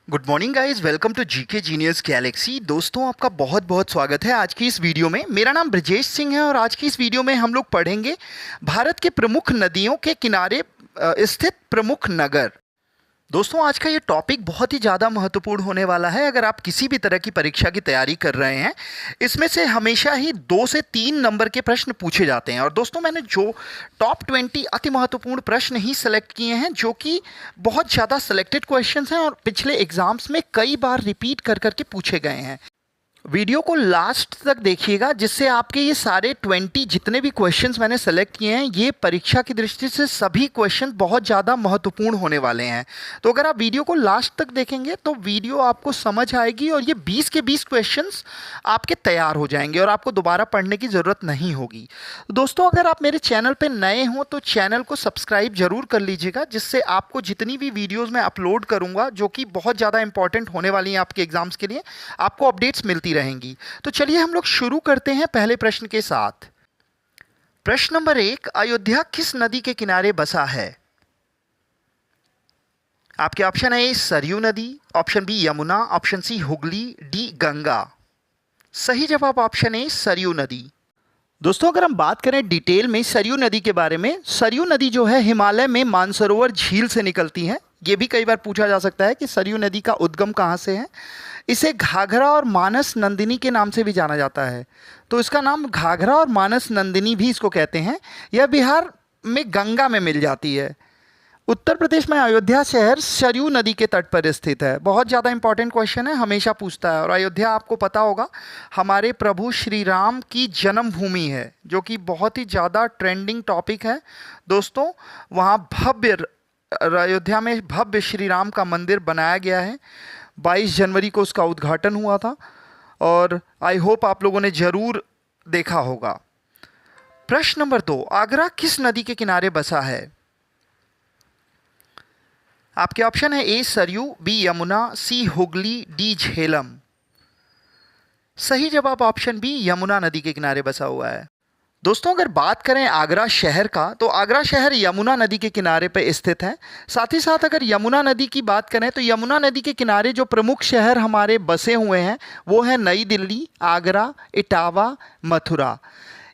Good morning guys, welcome to GK genius galaxy. दोस्तों, आपका बहुत बहुत स्वागत है आज की इस वीडियो में। मेरा नाम ब्रजेश सिंह है और आज की इस वीडियो में हम लोग पढ़ेंगे भारत के प्रमुख नदियों के किनारे स्थित प्रमुख नगर। दोस्तों, आज का ये टॉपिक बहुत ही ज़्यादा महत्वपूर्ण होने वाला है। अगर आप किसी भी तरह की परीक्षा की तैयारी कर रहे हैं, इसमें से हमेशा ही 2 से 3 नंबर के प्रश्न पूछे जाते हैं। और दोस्तों, मैंने जो टॉप 20 अति महत्वपूर्ण प्रश्न ही सेलेक्ट किए हैं, जो कि बहुत ज़्यादा सेलेक्टेड क्वेश्चंस हैं और पिछले एग्जाम्स में कई बार रिपीट कर करके पूछे गए हैं। वीडियो को लास्ट तक देखिएगा, जिससे आपके ये सारे 20 जितने भी क्वेश्चंस मैंने सेलेक्ट किए हैं, ये परीक्षा की दृष्टि से सभी क्वेश्चंस बहुत ज़्यादा महत्वपूर्ण होने वाले हैं। तो अगर आप वीडियो को लास्ट तक देखेंगे तो वीडियो आपको समझ आएगी और ये 20 के 20 क्वेश्चंस आपके तैयार हो जाएंगे और आपको दोबारा पढ़ने की ज़रूरत नहीं होगी। दोस्तों, अगर आप मेरे चैनल पर नए हों तो चैनल को सब्सक्राइब जरूर कर लीजिएगा, जिससे आपको जितनी भी वीडियोज़ मैं अपलोड करूँगा, जो कि बहुत ज़्यादा इंपॉर्टेंट होने वाली हैं आपके एग्जाम्स के लिए, आपको अपडेट्स मिलती रहेंगी। तो चलिए हम लोग शुरू करते हैं पहले प्रश्न के साथ। प्रश्न नंबर 1, अयोध्या किस नदी के किनारे बसा है? आपके ऑप्शन है ए सरयू नदी, option B Yamuna, option C Hooghly, D Ganga. सही जवाब ऑप्शन ए सरयू नदी। दोस्तों, अगर हम बात करें डिटेल में सरयू नदी के बारे में, सरयू नदी जो है हिमालय में मानसरोवर झील से निकलती है। ये भी कई बार पूछा जा सकता है कि सरयू नदी का उद्गम कहाँ से है। इसे घाघरा और मानस नंदिनी के नाम से भी जाना जाता है, तो इसका नाम घाघरा और मानस नंदिनी भी इसको कहते हैं। यह बिहार में गंगा में मिल जाती है। उत्तर प्रदेश में अयोध्या शहर सरयू नदी के तट पर स्थित है। बहुत ज़्यादा इंपॉर्टेंट क्वेश्चन है, हमेशा पूछता है। और अयोध्या आपको पता होगा हमारे प्रभु श्री राम की जन्मभूमि है, जो कि बहुत ही ज़्यादा ट्रेंडिंग टॉपिक है। दोस्तों, वहाँ अयोध्या में भव्य श्री राम का मंदिर बनाया गया है। 22 जनवरी को उसका उद्घाटन हुआ था और आई होप आप लोगों ने ज़रूर देखा होगा। प्रश्न नंबर 2, आगरा किस नदी के किनारे बसा है? आपके ऑप्शन है A Saryu, B Yamuna, C Hooghly, D Jhelum. सही जवाब ऑप्शन बी यमुना नदी के किनारे बसा हुआ है। दोस्तों, अगर बात करें आगरा शहर का, तो आगरा शहर यमुना नदी के किनारे पर स्थित है। साथ ही साथ अगर यमुना नदी की बात करें तो यमुना नदी के किनारे जो प्रमुख शहर हमारे बसे हुए हैं वो है नई दिल्ली, आगरा, इटावा, मथुरा।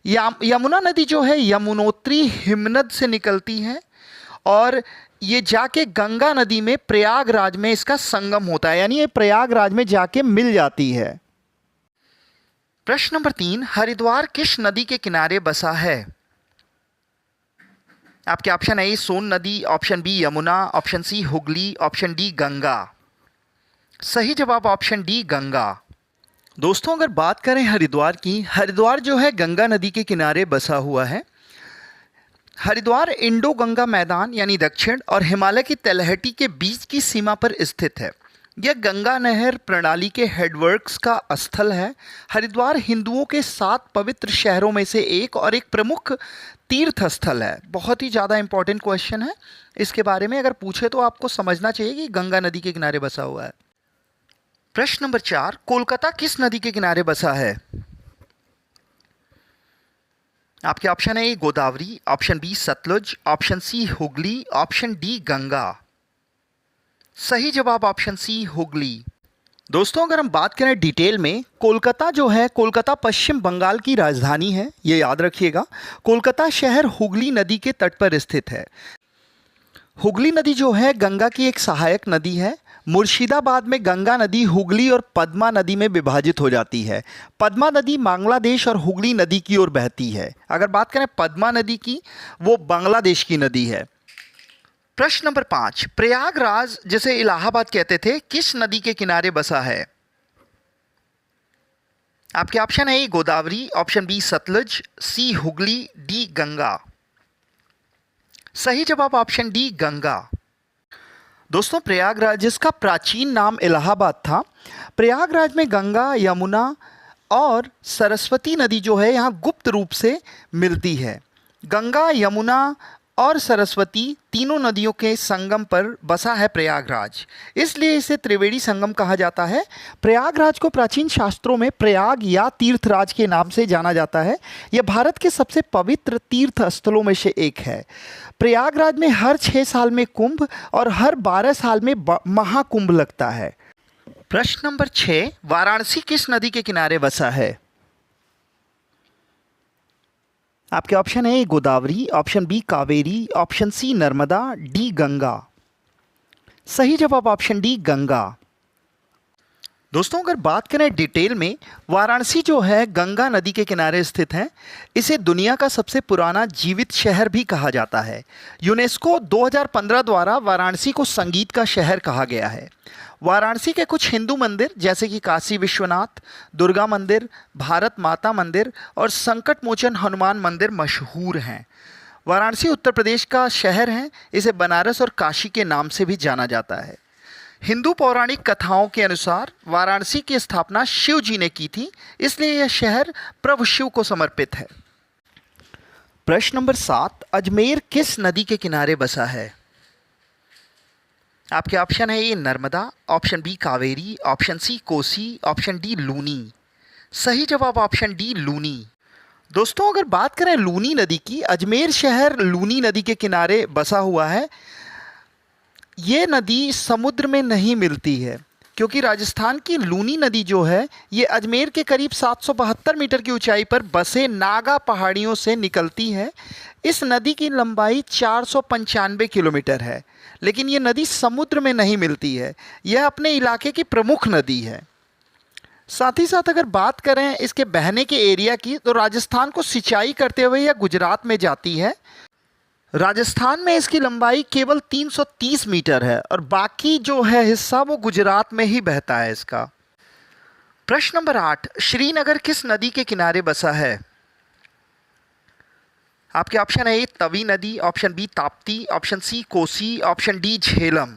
यमुना नदी जो है यमुनोत्री हिमनद से निकलती है और ये जाके गंगा नदी में प्रयागराज में इसका संगम होता है, यानी ये प्रयागराज में जाके मिल जाती है। प्रश्न नंबर 3, हरिद्वार किस नदी के किनारे बसा है? आपके ऑप्शन है ए सोन नदी, option B Yamuna, option C Hooghly, option D Ganga. सही जवाब ऑप्शन डी गंगा। दोस्तों, अगर बात करें हरिद्वार की, हरिद्वार जो है गंगा नदी के किनारे बसा हुआ है। हरिद्वार इंडो गंगा मैदान यानी दक्षिण और हिमालय की तलहटी के बीच की सीमा पर स्थित है। यह गंगा नहर प्रणाली के हेडवर्क्स का स्थल है। हरिद्वार हिंदुओं के 7 पवित्र शहरों में से एक और एक प्रमुख तीर्थ स्थल है। बहुत ही ज़्यादा इंपॉर्टेंट क्वेश्चन है, इसके बारे में अगर पूछे तो आपको समझना चाहिए कि गंगा नदी के किनारे बसा हुआ है। प्रश्न नंबर 4, कोलकाता किस नदी के किनारे बसा है? आपके ऑप्शन है A Godavari, option B Sutlej, option C Hooghly, option D Ganga. सही जवाब ऑप्शन सी हुगली। दोस्तों, अगर हम बात करें डिटेल में, कोलकाता जो है, कोलकाता पश्चिम बंगाल की राजधानी है, ये याद रखिएगा। कोलकाता शहर हुगली नदी के तट पर स्थित है। हुगली नदी जो है गंगा की एक सहायक नदी है। मुर्शिदाबाद में गंगा नदी हुगली और पद्मा नदी में विभाजित हो जाती है। पद्मा नदी बांग्लादेश और हुगली नदी की ओर बहती है। अगर बात करें पद्मा नदी की, वो बांग्लादेश की नदी है। प्रश्न नंबर 5, प्रयागराज जिसे इलाहाबाद कहते थे किस नदी के किनारे बसा है? आपके ऑप्शन है A Godavari, option B Sutlej, C Hooghly, D Ganga. सही जवाब ऑप्शन डी गंगा। दोस्तों, प्रयागराज जिसका प्राचीन नाम इलाहाबाद था, प्रयागराज में गंगा, यमुना और सरस्वती नदी जो है यहाँ गुप्त रूप से मिलती है। गंगा, यमुना और सरस्वती तीनों नदियों के संगम पर बसा है प्रयागराज, इसलिए इसे त्रिवेणी संगम कहा जाता है। प्रयागराज को प्राचीन शास्त्रों में प्रयाग या तीर्थराज के नाम से जाना जाता है। यह भारत के सबसे पवित्र तीर्थ स्थलों में से एक है। प्रयागराज में हर 6 साल में कुंभ और हर 12 साल में महाकुंभ लगता है। प्रश्न नंबर 6, वाराणसी किस नदी के किनारे बसा है? आपके ऑप्शन है Godavari, option B Kaveri, option C Narmada, D Ganga. सही जवाब ऑप्शन डी गंगा। दोस्तों अगर बात करें डिटेल में, वाराणसी जो है गंगा नदी के किनारे स्थित है। इसे दुनिया का सबसे पुराना जीवित शहर भी कहा जाता है। यूनेस्को 2015 द्वारा वाराणसी को संगीत का शहर कहा गया है। वाराणसी के कुछ हिंदू मंदिर जैसे कि काशी विश्वनाथ, दुर्गा मंदिर, भारत माता मंदिर और संकट मोचन हनुमान मंदिर मशहूर हैं। वाराणसी उत्तर प्रदेश का शहर है। इसे बनारस और काशी के नाम से भी जाना जाता है। हिंदू पौराणिक कथाओं के अनुसार वाराणसी की स्थापना शिव जी ने की थी, इसलिए यह शहर प्रभु शिव को समर्पित है। प्रश्न नंबर 7, अजमेर किस नदी के किनारे बसा है? आपके ऑप्शन है A Narmada, option B Kaveri, option C Kosi, option D Luni. सही जवाब ऑप्शन डी लूनी। दोस्तों अगर बात करें लूनी नदी की, अजमेर शहर लूनी नदी के किनारे बसा हुआ है। ये नदी समुद्र में नहीं मिलती है, क्योंकि राजस्थान की लूनी नदी जो है ये अजमेर के करीब 772 मीटर की ऊंचाई पर बसे नागा पहाड़ियों से निकलती है। इस नदी की लंबाई 495 किलोमीटर है, लेकिन ये नदी समुद्र में नहीं मिलती है। यह अपने इलाके की प्रमुख नदी है। साथ ही साथ अगर बात करें इसके बहने के एरिया की, तो राजस्थान को सिंचाई करते हुए यह गुजरात में जाती है। राजस्थान में इसकी लंबाई केवल 330 मीटर है और बाकी जो है हिस्सा वो गुजरात में ही बहता है इसका। प्रश्न नंबर 8, श्रीनगर किस नदी के किनारे बसा है? आपके ऑप्शन है ए तवी नदी, option B Tapti, option C Kosi, option D Jhelum.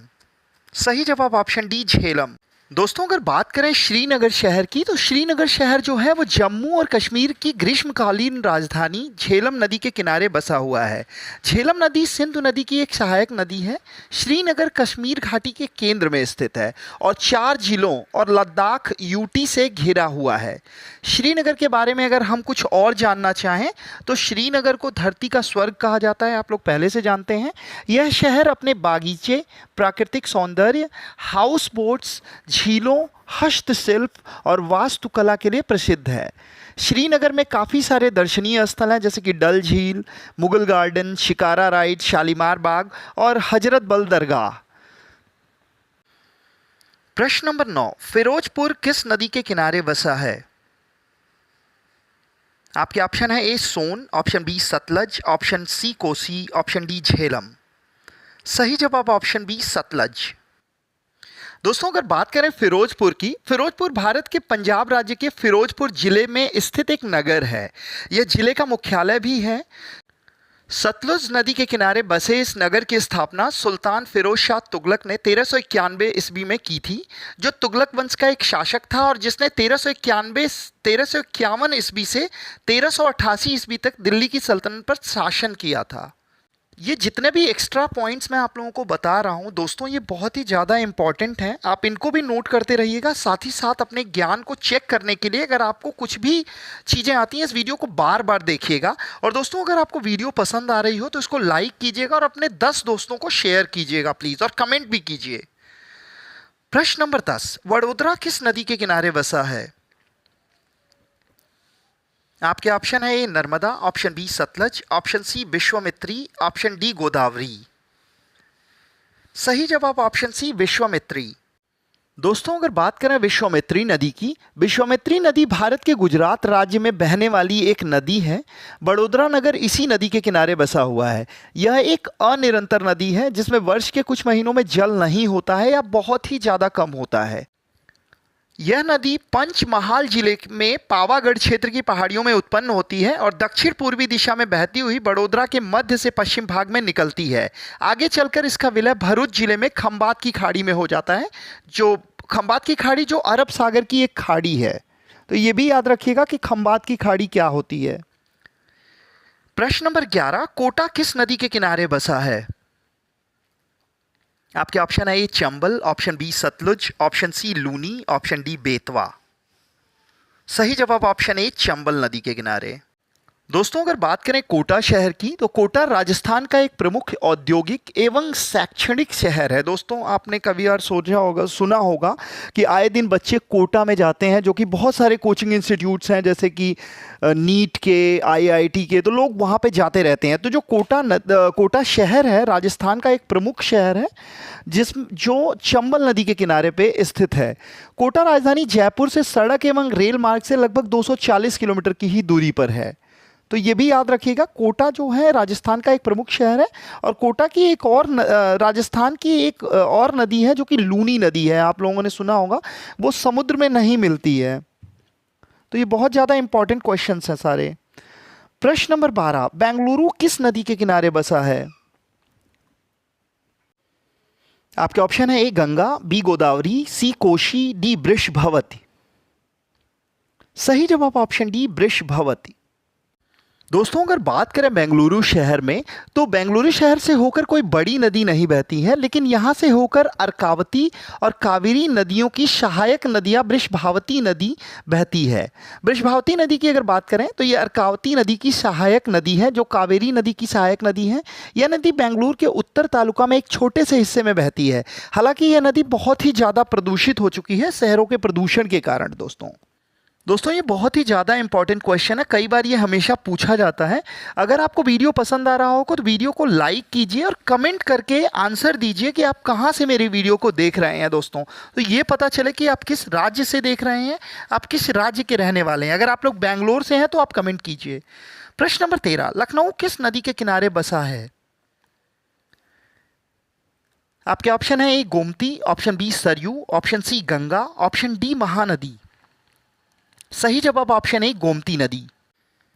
सही जवाब ऑप्शन डी झेलम। दोस्तों अगर बात करें श्रीनगर शहर की, तो श्रीनगर शहर जो है वो जम्मू और कश्मीर की ग्रीष्मकालीन राजधानी झेलम नदी के किनारे बसा हुआ है। झेलम नदी सिंधु नदी की एक सहायक नदी है। श्रीनगर कश्मीर घाटी के केंद्र में स्थित है और 4 जिलों और लद्दाख यूटी से घिरा हुआ है। श्रीनगर के बारे में अगर हम कुछ और जानना चाहें, तो श्रीनगर को धरती का स्वर्ग कहा जाता है। आप लोग पहले से जानते हैं। यह शहर अपने बागीचे, प्राकृतिक सौंदर्य, हाउस बोट्स, झीलों, हस्तशिल्प और वास्तुकला के लिए प्रसिद्ध है। श्रीनगर में काफ़ी सारे दर्शनीय स्थल हैं, जैसे कि डल झील, मुगल गार्डन, शिकारा राइड, शालीमार बाग और हजरत बल दरगाह। प्रश्न नंबर 9, फिरोजपुर किस नदी के किनारे बसा है? आपके ऑप्शन है A Son, option B Sutlej, option C Kosi, option D Jhelum. सही जवाब ऑप्शन बी सतलज। दोस्तों अगर बात करें फिरोजपुर की, फिरोजपुर भारत के पंजाब राज्य के फिरोजपुर जिले में स्थित एक नगर है। यह जिले का मुख्यालय भी है। सतलुज नदी के किनारे बसे इस नगर की स्थापना सुल्तान फिरोज शाह तुगलक ने 1391 ईस्वी में की थी, जो तुगलक वंश का एक शासक था और जिसने 1351 ईस्वी से 1388 ईस्वी तक दिल्ली की सल्तनत पर शासन किया था। ये जितने भी एक्स्ट्रा पॉइंट्स मैं आप लोगों को बता रहा हूँ दोस्तों, ये बहुत ही ज़्यादा इंपॉर्टेंट हैं। आप इनको भी नोट करते रहिएगा। साथ ही साथ अपने ज्ञान को चेक करने के लिए अगर आपको कुछ भी चीज़ें आती हैं, इस वीडियो को बार बार देखिएगा। और दोस्तों अगर आपको वीडियो पसंद आ रही हो तो इसको लाइक कीजिएगा और अपने 10 दोस्तों को शेयर कीजिएगा प्लीज़, और कमेंट भी कीजिए। प्रश्न नंबर 10, वडोदरा किस नदी के किनारे बसा है? आपके ऑप्शन है A Narmada, option B Sutlej, option C Vishwamitri, option D Godavari. सही जवाब ऑप्शन सी विश्वामित्री। दोस्तों अगर बात करें विश्वामित्री नदी की, विश्वामित्री नदी भारत के गुजरात राज्य में बहने वाली एक नदी है। बड़ोदरा नगर इसी नदी के किनारे बसा हुआ है। यह एक अनिरंतर नदी है जिसमें वर्ष के कुछ महीनों में जल नहीं होता है या बहुत ही ज़्यादा कम होता है। यह नदी पंचमहाल जिले में पावागढ़ क्षेत्र की पहाड़ियों में उत्पन्न होती है और दक्षिण पूर्वी दिशा में बहती हुई बड़ोदरा के मध्य से पश्चिम भाग में निकलती है। आगे चलकर इसका विलय भरूच जिले में खंबात की खाड़ी में हो जाता है। जो खंबात की खाड़ी जो अरब सागर की एक खाड़ी है, तो ये भी याद रखिएगा कि खंबात की खाड़ी क्या होती है। प्रश्न नंबर 11, कोटा किस नदी के किनारे बसा है? आपके ऑप्शन है A Chambal, option B Sutlej, option C Luni, option D Betwa. सही जवाब ऑप्शन ए चंबल नदी के किनारे। दोस्तों अगर बात करें कोटा शहर की, तो कोटा राजस्थान का एक प्रमुख औद्योगिक एवं शैक्षणिक शहर है। दोस्तों आपने कभी यार सोचा होगा, सुना होगा कि आए दिन बच्चे कोटा में जाते हैं, जो कि बहुत सारे कोचिंग इंस्टीट्यूट्स हैं जैसे कि नीट के, आईआईटी के, तो लोग वहाँ पे जाते रहते हैं। तो जो कोटा शहर है राजस्थान का एक प्रमुख शहर है, जो चंबल नदी के किनारे पे स्थित है। कोटा राजधानी जयपुर से सड़क एवं रेल मार्ग से लगभग 240 किलोमीटर की ही दूरी पर है। तो ये भी याद रखिएगा, कोटा जो है राजस्थान का एक प्रमुख शहर है। और कोटा की एक और राजस्थान की एक और नदी है जो कि लूनी नदी है, आप लोगों ने सुना होगा, वो समुद्र में नहीं मिलती है। तो ये बहुत ज़्यादा इंपॉर्टेंट क्वेश्चंस हैं सारे। प्रश्न नंबर 12, बेंगलुरु किस नदी के किनारे बसा है? आपके ऑप्शन है A Ganga, B Godavari, C Koshi, D Vrishabhavati. सही जवाब ऑप्शन डी वृषभवती। दोस्तों अगर बात करें बेंगलुरु शहर में, तो बेंगलुरु शहर से होकर कोई बड़ी नदी नहीं बहती है, लेकिन यहाँ से होकर अर्कावती और कावेरी नदियों की सहायक नदियाँ वृषभावती नदी बहती है। वृषभावती नदी की अगर बात करें तो ये अर्कावती नदी की सहायक नदी है, जो कावेरी नदी की सहायक नदी है। यह नदी बेंगलुरु के उत्तर तालुका में एक छोटे से हिस्से में बहती है। हालांकि यह नदी बहुत ही ज़्यादा प्रदूषित हो चुकी है शहरों के प्रदूषण के कारण। दोस्तों ये बहुत ही ज़्यादा इंपॉर्टेंट क्वेश्चन है, कई बार ये हमेशा पूछा जाता है। अगर आपको वीडियो पसंद आ रहा होगा तो वीडियो को लाइक कीजिए और कमेंट करके आंसर दीजिए कि आप कहाँ से मेरी वीडियो को देख रहे हैं। दोस्तों तो ये पता चले कि आप किस राज्य से देख रहे हैं, आप किस राज्य के रहने वाले हैं। अगर आप लोग बेंगलोर से हैं तो आप कमेंट कीजिए। प्रश्न नंबर 13, लखनऊ किस नदी के किनारे बसा है? आपके ऑप्शन है A Gomti, option B Saryu, option C Ganga, option D Mahanadi. सही जवाब ऑप्शन ए गोमती नदी।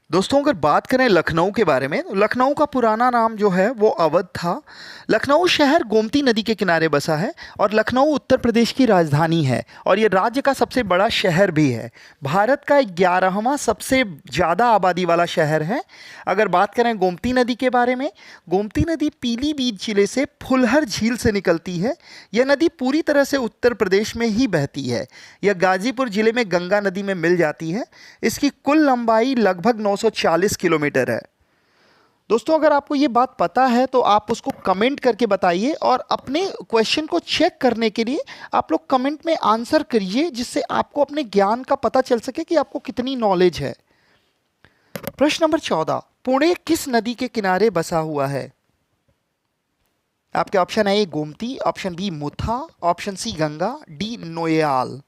दोस्तों अगर बात करें लखनऊ के बारे में, तो लखनऊ का पुराना नाम जो है वो अवध था। लखनऊ शहर गोमती नदी के किनारे बसा है और लखनऊ उत्तर प्रदेश की राजधानी है और ये राज्य का सबसे बड़ा शहर भी है। भारत का 11वां सबसे ज़्यादा आबादी वाला शहर है। अगर बात करें गोमती नदी के बारे में, गोमती नदी पीलीभीत जिले से फुलहर झील से निकलती है। यह नदी पूरी तरह से उत्तर प्रदेश में ही बहती है। यह गाजीपुर जिले में गंगा नदी में मिल जाती है। इसकी कुल लंबाई लगभग 940 किलोमीटर है। दोस्तों अगर आपको ये बात पता है तो आप उसको कमेंट करके बताइए और अपने क्वेश्चन को चेक करने के लिए आप लोग कमेंट में आंसर करिए, जिससे आपको अपने ज्ञान का पता चल सके कि आपको कितनी नॉलेज है। प्रश्न नंबर 14, पुणे किस नदी के किनारे बसा हुआ है? आपके ऑप्शन है A Gomti, option B Mutha, option C Ganga, D Noyyal.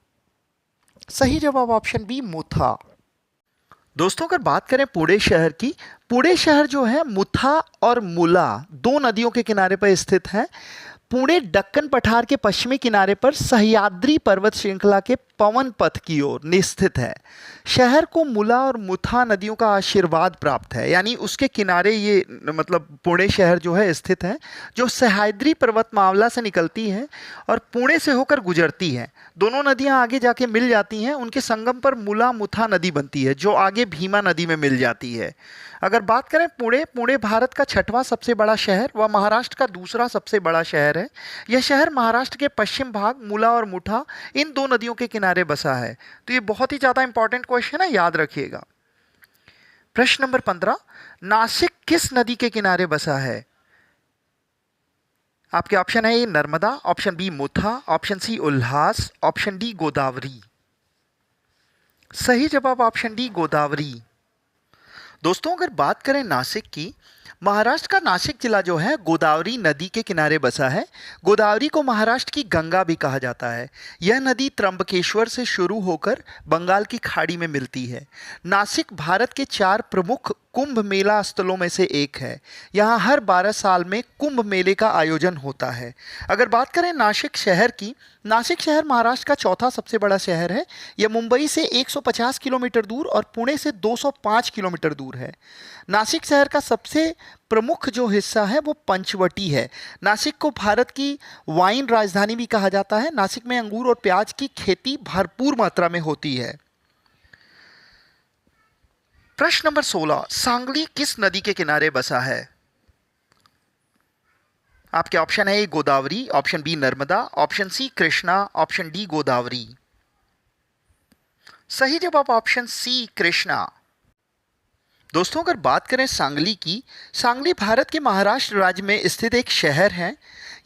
सही जवाब ऑप्शन बी मुथा। दोस्तों अगर बात करें पुणे शहर की, पुणे शहर जो है मुथा और मुला दो नदियों के किनारे पर स्थित है। पुणे दक्कन पठार के पश्चिमी किनारे पर सह्याद्री पर्वत श्रृंखला के पवन पथ की ओर स्थित है। शहर को मुला और मुथा नदियों का आशीर्वाद प्राप्त है, यानी उसके किनारे ये मतलब पुणे शहर जो है स्थित है, जो सह्याद्री पर्वतमाला से निकलती है और पुणे से होकर गुजरती है। दोनों नदियां आगे जाके मिल जाती हैं, उनके संगम पर मुला मुथा नदी बनती है, जो आगे भीमा नदी में मिल जाती है। अगर बात करें पुणे भारत का 6वां सबसे बड़ा शहर व महाराष्ट्र का दूसरा सबसे बड़ा शहर है। यह शहर महाराष्ट्र के पश्चिम भाग मुला और मुठा इन दो नदियों के किनारे बसा है। तो ये बहुत ही ज़्यादा इंपॉर्टेंट क्वेश्चन है, याद रखिएगा। प्रश्न नंबर 15, नासिक किस नदी के किनारे बसा है? आपके ऑप्शन है A Narmada, option B Mutha, option C Ulhas, option D Godavari. सही जवाब ऑप्शन डी गोदावरी। दोस्तों अगर बात करें नासिक की, महाराष्ट्र का नासिक जिला जो है गोदावरी नदी के किनारे बसा है। गोदावरी को महाराष्ट्र की गंगा भी कहा जाता है। यह नदी त्र्यंबकेश्वर से शुरू होकर बंगाल की खाड़ी में मिलती है। नासिक भारत के 4 प्रमुख कुंभ मेला स्थलों में से एक है। यहाँ हर 12 साल में कुंभ मेले का आयोजन होता है। अगर बात करें नासिक शहर की, नासिक शहर महाराष्ट्र का 4था सबसे बड़ा शहर है। यह मुंबई से 150 किलोमीटर दूर और पुणे से 205 किलोमीटर दूर है। नासिक शहर का सबसे प्रमुख जो हिस्सा है वो पंचवटी है। नासिक को भारत की वाइन राजधानी भी कहा जाता है। नासिक में अंगूर और प्याज की खेती भरपूर मात्रा में होती है। प्रश्न नंबर 16, सांगली किस नदी के किनारे बसा है? आपके ऑप्शन है A Godavari, option B Narmada, option C Krishna, option D Godavari. सही जवाब ऑप्शन सी कृष्णा। दोस्तों अगर बात करें सांगली की, सांगली भारत के महाराष्ट्र राज्य में स्थित एक शहर है।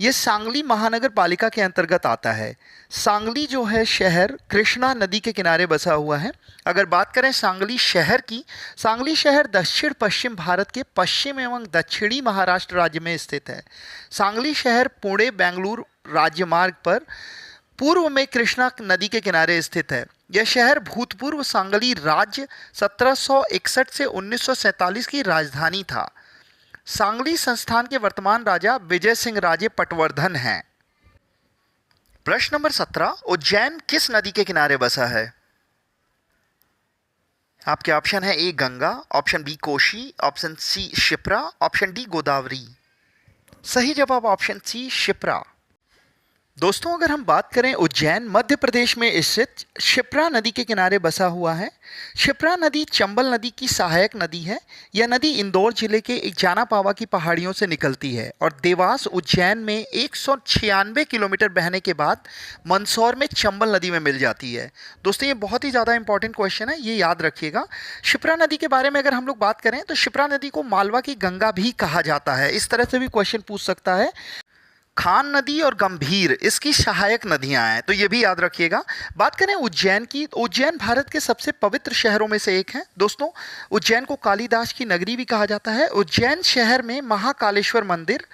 यह सांगली महानगर पालिका के अंतर्गत आता है। सांगली जो है शहर कृष्णा नदी के किनारे बसा हुआ है। अगर बात करें सांगली शहर की, सांगली शहर दक्षिण पश्चिम भारत के पश्चिम एवं दक्षिणी महाराष्ट्र राज्य में स्थित है। सांगली शहर पुणे बेंगलुरु राजमार्ग पर पूर्व में कृष्णा नदी के किनारे स्थित है। यह शहर भूतपूर्व सांगली राज्य 1761 से 1947 की राजधानी था। सांगली संस्थान के वर्तमान राजा विजय सिंह राजे पटवर्धन हैं। प्रश्न नंबर 17, उज्जैन किस नदी के किनारे बसा है? आपके ऑप्शन है A Ganga, option B Kosi, option C Shipra, option D Godavari. सही जवाब ऑप्शन सी शिप्रा। दोस्तों अगर हम बात करें, उज्जैन मध्य प्रदेश में स्थित शिप्रा नदी के किनारे बसा हुआ है। शिप्रा नदी चंबल नदी की सहायक नदी है। यह नदी इंदौर जिले के एक जानापावा की पहाड़ियों से निकलती है और देवास उज्जैन में 196 किलोमीटर बहने के बाद मंदसौर में चंबल नदी में मिल जाती है। दोस्तों ये बहुत ही ज़्यादा इंपॉर्टेंट क्वेश्चन है, ये याद रखिएगा। शिप्रा नदी के बारे में अगर हम लोग बात करें तो शिप्रा नदी को मालवा की गंगा भी कहा जाता है। इस तरह से भी क्वेश्चन पूछ सकता है। खान नदी और गंभीर इसकी सहायक नदियां हैं, तो ये भी याद रखिएगा। बात करें उज्जैन की, तो उज्जैन भारत के सबसे पवित्र शहरों में से एक है। दोस्तों उज्जैन को कालिदास की नगरी भी कहा जाता है। उज्जैन शहर में महाकालेश्वर मंदिर,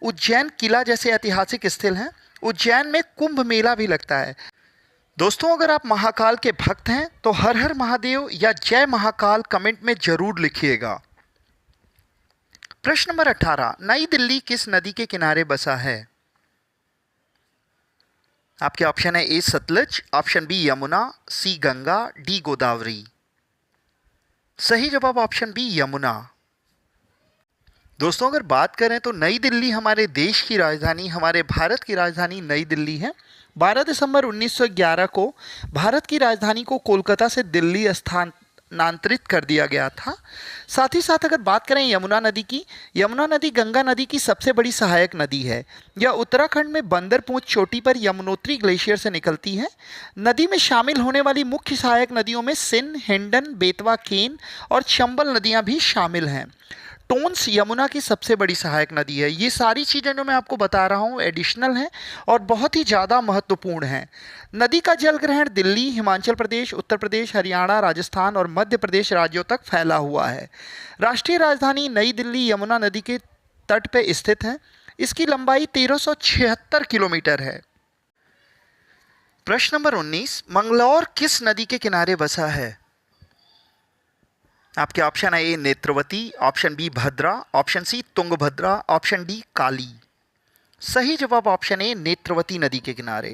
उज्जैन किला जैसे ऐतिहासिक स्थल हैं। उज्जैन में कुंभ मेला भी लगता है। दोस्तों अगर आप महाकाल के भक्त हैं तो हर हर महादेव या जय महाकाल कमेंट में जरूर लिखिएगा। प्रश्न नंबर 18, नई दिल्ली किस नदी के किनारे बसा है? आपके ऑप्शन है ए सतलज, ऑप्शन बी यमुना, सी गंगा, डी गोदावरी। सही जवाब ऑप्शन बी यमुना। दोस्तों अगर बात करें तो नई दिल्ली हमारे देश की राजधानी, हमारे भारत की राजधानी नई दिल्ली है। 12 दिसंबर 1911 को भारत की राजधानी को कोलकाता से दिल्ली स्थानांतरित कर दिया गया था। साथ ही साथ अगर बात करें यमुना नदी की, यमुना नदी गंगा नदी की सबसे बड़ी सहायक नदी है। यह उत्तराखंड में बंदरपूंछ चोटी पर यमुनोत्री ग्लेशियर से निकलती है। नदी में शामिल होने वाली मुख्य सहायक नदियों में सिन, हिंडन, बेतवा, केन और चंबल नदियां भी शामिल हैं। टोंस यमुना की सबसे बड़ी सहायक नदी है। ये सारी चीज़ें जो मैं आपको बता रहा हूँ एडिशनल हैं और बहुत ही ज़्यादा महत्वपूर्ण हैं। नदी का जल ग्रहण दिल्ली, हिमाचल प्रदेश, उत्तर प्रदेश, हरियाणा, राजस्थान और मध्य प्रदेश राज्यों तक फैला हुआ है। राष्ट्रीय राजधानी नई दिल्ली यमुना नदी के तट पर स्थित है। इसकी लंबाई 1376 किलोमीटर है। प्रश्न नंबर 19, मंगलौर किस नदी के किनारे बसा है? आपके ऑप्शन है A Netravati, option B Bhadra, option C Tungabhadra, option D Kali. सही जवाब ऑप्शन ए नेत्रवती नदी के किनारे।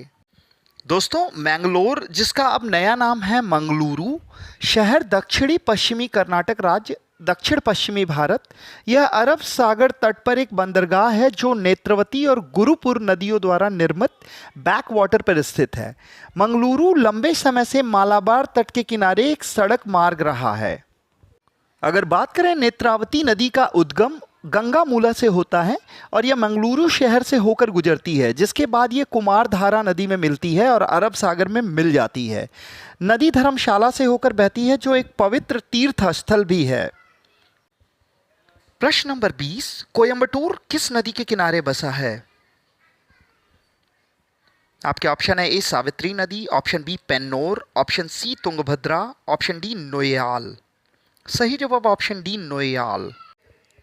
दोस्तों मैंगलोर, जिसका अब नया नाम है मंगलुरु, शहर दक्षिणी पश्चिमी कर्नाटक राज्य, दक्षिण पश्चिमी भारत। यह अरब सागर तट पर एक बंदरगाह है जो नेत्रवती और गुरुपुर नदियों द्वारा निर्मित बैक वाटर पर स्थित है। मंगलुरु लंबे समय से मालाबार तट के किनारे एक सड़क मार्ग रहा है। अगर बात करें नेत्रावती नदी का उद्गम गंगा मूला से होता है और यह मंगलुरु शहर से होकर गुजरती है, जिसके बाद ये कुमारधारा नदी में मिलती है और अरब सागर में मिल जाती है। नदी धर्मशाला से होकर बहती है जो एक पवित्र तीर्थ स्थल भी है। प्रश्न नंबर 20, कोयंबटूर किस नदी के किनारे बसा है? आपके ऑप्शन है ए सावित्री नदी, option B Penner, option C Tungabhadra, option D Noyyal. सही जवाब ऑप्शन डी नोयाल।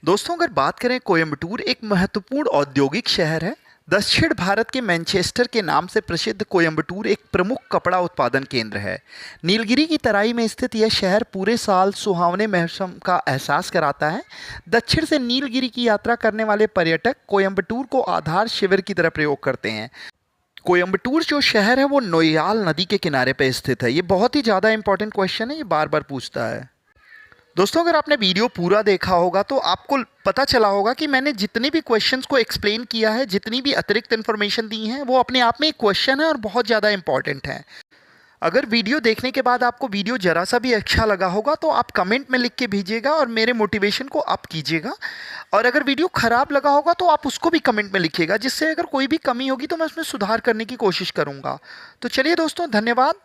दोस्तों अगर बात करें, कोयंबटूर एक महत्वपूर्ण औद्योगिक शहर है। दक्षिण भारत के मैनचेस्टर के नाम से प्रसिद्ध कोयंबटूर एक प्रमुख कपड़ा उत्पादन केंद्र है। नीलगिरी की तराई में स्थित यह शहर पूरे साल सुहावने मौसम का एहसास कराता है। दक्षिण से नीलगिरी की यात्रा करने वाले पर्यटक कोयंबटूर को आधार शिविर की तरह प्रयोग करते हैं। कोयंबटूर जो शहर है वो नोयाल नदी के किनारे पर स्थित है। ये बहुत ही ज़्यादा इंपॉर्टेंट क्वेश्चन है, ये बार बार पूछता है। दोस्तों अगर आपने वीडियो पूरा देखा होगा तो आपको पता चला होगा कि मैंने जितने भी क्वेश्चंस को एक्सप्लेन किया है, जितनी भी अतिरिक्त इन्फॉर्मेशन दी हैं, वो अपने आप में एक क्वेश्चन है और बहुत ज़्यादा इंपॉर्टेंट है। अगर वीडियो देखने के बाद आपको वीडियो ज़रा सा भी अच्छा लगा होगा तो आप कमेंट में लिख के भेजिएगा और मेरे मोटिवेशन को अप कीजिएगा। और अगर वीडियो ख़राब लगा होगा तो आप उसको भी कमेंट में लिखिएगा, जिससे अगर कोई भी कमी होगी तो मैं उसमें सुधार करने की कोशिश करूँगा। तो चलिए दोस्तों, धन्यवाद।